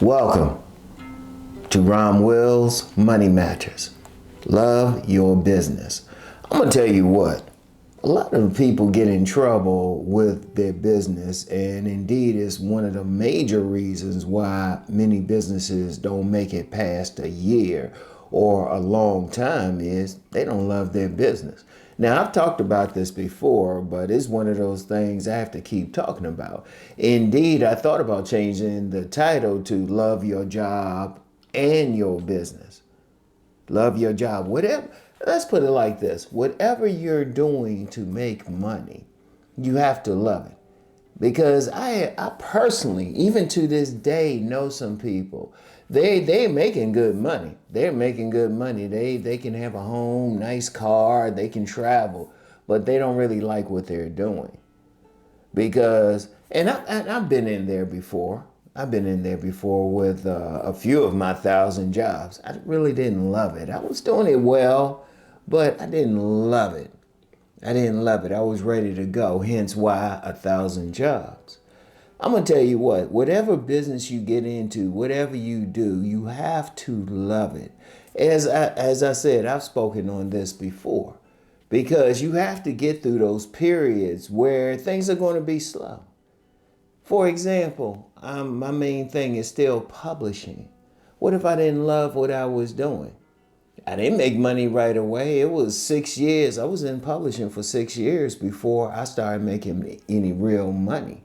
Welcome to Rom Wills Money Matters. Love your business. I'm going to tell you what, a lot of people get in trouble with their business, and indeed it's one of the major reasons why many businesses don't make it past a year or a long time is they don't love their business. Now, I've talked about this before, but it's one of those things I have to keep talking about. Indeed, I thought about changing the title to Love Your Job and Your Business. Love your job. Whatever. Let's put it like this. Whatever you're doing to make money, you have to love it. Because I personally, even to this day, know some people. They're making good money. They're making good money. They can have a home, nice car, they can travel, but they don't really like what they're doing. Because, and I've been in there before. I've been in there before with a few of my 1,000 jobs. I really didn't love it. I was doing it well, but I didn't love it. I didn't love it. I was ready to go, hence why 1,000 jobs. I'm going to tell you what, whatever business you get into, whatever you do, you have to love it. As I said, I've spoken on this before, because you have to get through those periods where things are going to be slow. For example, my main thing is still publishing. What if I didn't love what I was doing? I didn't make money right away. It was 6 years. I was in publishing for 6 years before I started making any real money.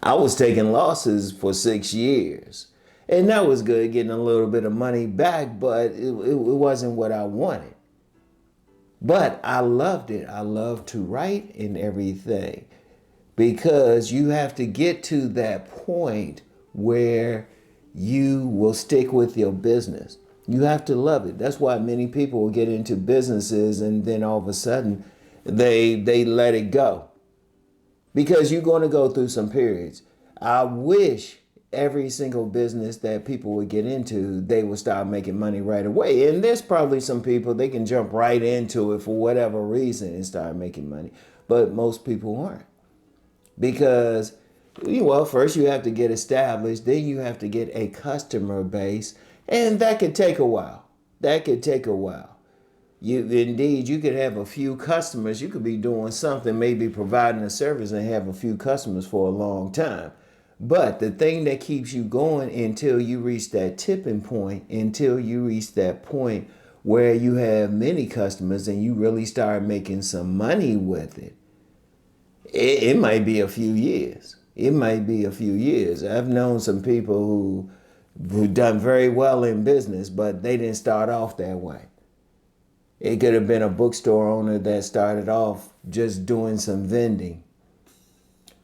I was taking losses for 6 years. And that was good, getting a little bit of money back, but it wasn't what I wanted. But I loved it. I loved to write and everything. Because you have to get to that point where you will stick with your business. You have to love it. That's why many people will get into businesses and then all of a sudden they let it go. Because you're going to go through some periods. I wish every single business that people would get into, they would start making money right away. And there's probably some people, they can jump right into it for whatever reason and start making money. But most people aren't. Because, well, first you have to get established, then you have to get a customer base, and that could take a while. That could take a while. Indeed, you could have a few customers. You could be doing something, maybe providing a service and have a few customers for a long time. But the thing that keeps you going until you reach that tipping point, until you reach that point where you have many customers and you really start making some money with it, it might be a few years. It might be a few years. I've known some people who done very well in business, but they didn't start off that way. It could have been a bookstore owner that started off just doing some vending.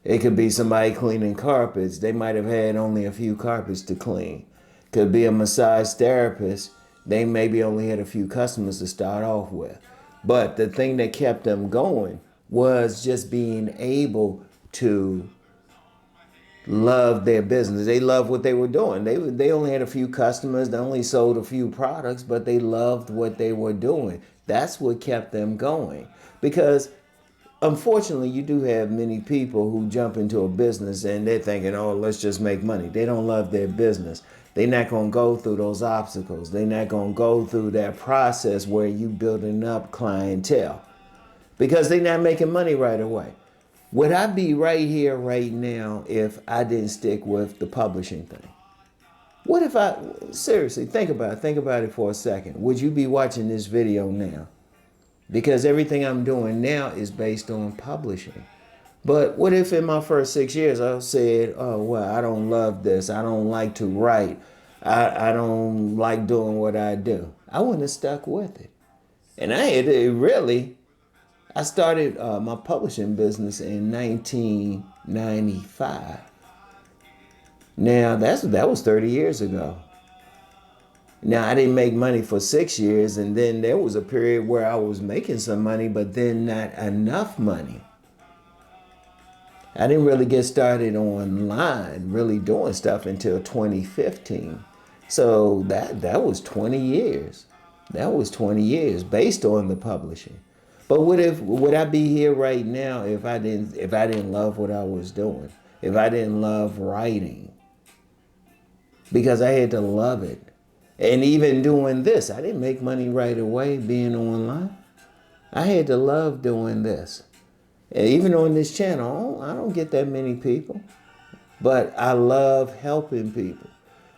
It could be somebody cleaning carpets. They might have had only a few carpets to clean. Could be a massage therapist. They maybe only had a few customers to start off with. But the thing that kept them going was just being able to love their business. They loved what they were doing. They only had a few customers. They only sold a few products, but they loved what they were doing. That's what kept them going. Because unfortunately, you do have many people who jump into a business and they're thinking, oh, let's just make money. They don't love their business. They're not going to go through those obstacles. They're not going to go through that process where you building up clientele. Because they're not making money right away. Would I be right here, right now, if I didn't stick with the publishing thing? What if seriously, think about it for a second. Would you be watching this video now? Because everything I'm doing now is based on publishing. But what if in my first 6 years I said, oh, well, I don't love this. I don't like to write. I don't like doing what I do. I wouldn't have stuck with it. And I started my publishing business in 1995. Now, that was 30 years ago. Now, I didn't make money for 6 years, and then there was a period where I was making some money, but then not enough money. I didn't really get started online, really doing stuff until 2015. So that was 20 years. That was 20 years based on the publishing. But would I be here right now if I didn't love what I was doing? If I didn't love writing? because I had to love it. And even doing this, I didn't make money right away being online. I had to love doing this. And even on this channel, I don't get that many people, but I love helping people.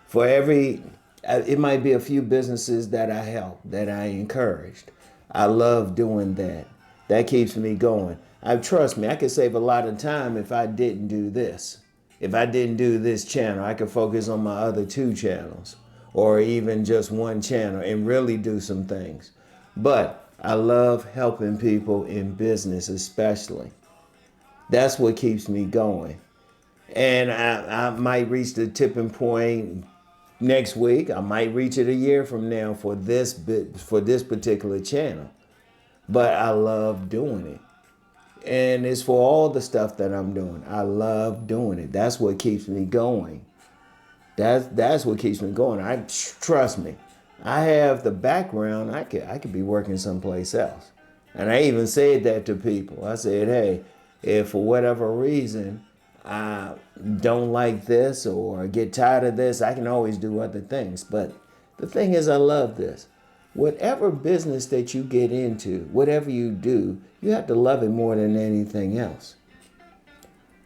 For every, it might be a few businesses that I help, that I encouraged. I love doing that. That keeps me going. Trust me, I could save a lot of time if I didn't do this. If I didn't do this channel, I could focus on my other 2 channels or even just 1 channel and really do some things. But I love helping people in business especially. That's what keeps me going. And I might reach the tipping point next week. I might reach it a year from now for this particular channel. But I love doing it. And it's for all the stuff that I'm doing. I love doing it. That's what keeps me going. That's what keeps me going. Trust me. I have the background. I could be working someplace else. And I even said that to people. I said, hey, if for whatever reason I don't like this or get tired of this, I can always do other things. But the thing is, I love this. Whatever business that you get into, whatever you do, you have to love it more than anything else.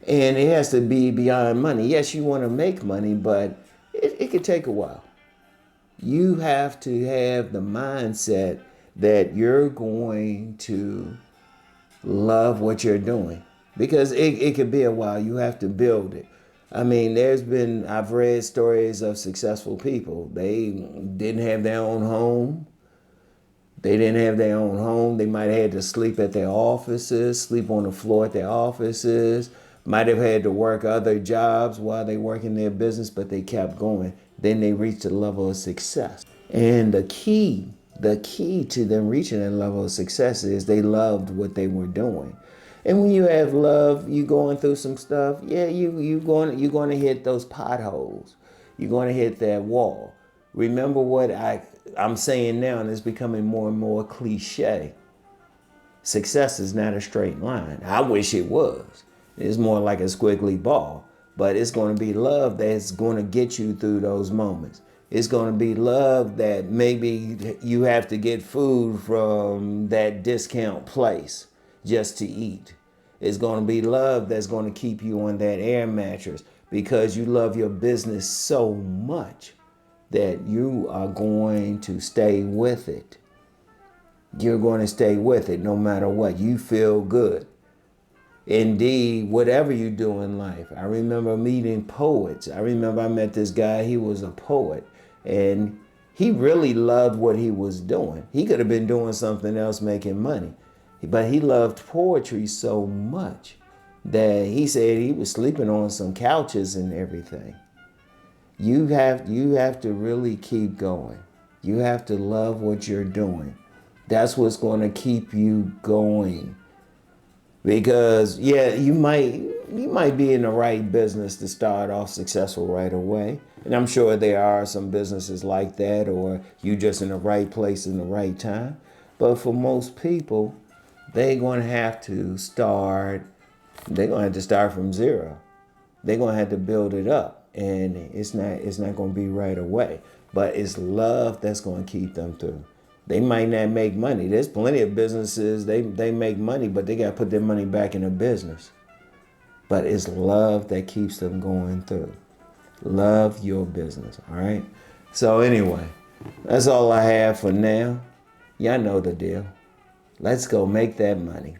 And it has to be beyond money. Yes, you want to make money, but it could take a while. You have to have the mindset that you're going to love what you're doing, because it could be a while. You have to build it. I mean, I've read stories of successful people. They didn't have their own home. They might have had to sleep at their offices, sleep on the floor at their offices, might have had to work other jobs while they work in their business, but they kept going. Then they reached a level of success. And the key to them reaching that level of success is they loved what they were doing. And when you have love, you going through some stuff, yeah, you're going to hit those potholes. You're going to hit that wall. Remember what I'm saying now, and it's becoming more and more cliche. Success is not a straight line. I wish it was. It's more like a squiggly ball. But it's going to be love that's going to get you through those moments. It's going to be love that maybe you have to get food from that discount place just to eat. It's going to be love that's going to keep you on that air mattress because you love your business so much that you are going to stay with it. You're going to stay with it no matter what. You feel good. Indeed, whatever you do in life. I remember meeting poets. I met this guy, he was a poet, and he really loved what he was doing. He could have been doing something else making money, but he loved poetry so much that he said he was sleeping on some couches and everything. You have to really keep going. You have to love what you're doing. That's what's going to keep you going. Because yeah, you might be in the right business to start off successful right away. And I'm sure there are some businesses like that, or you just in the right place in the right time. But for most people, they're going to have to start from zero. They're going to have to build it up. And it's not going to be right away. But it's love that's going to keep them through. They might not make money. There's plenty of businesses, they make money, but they got to put their money back in the business. But it's love that keeps them going through. Love your business, all right? So anyway, that's all I have for now. Y'all know the deal. Let's go make that money.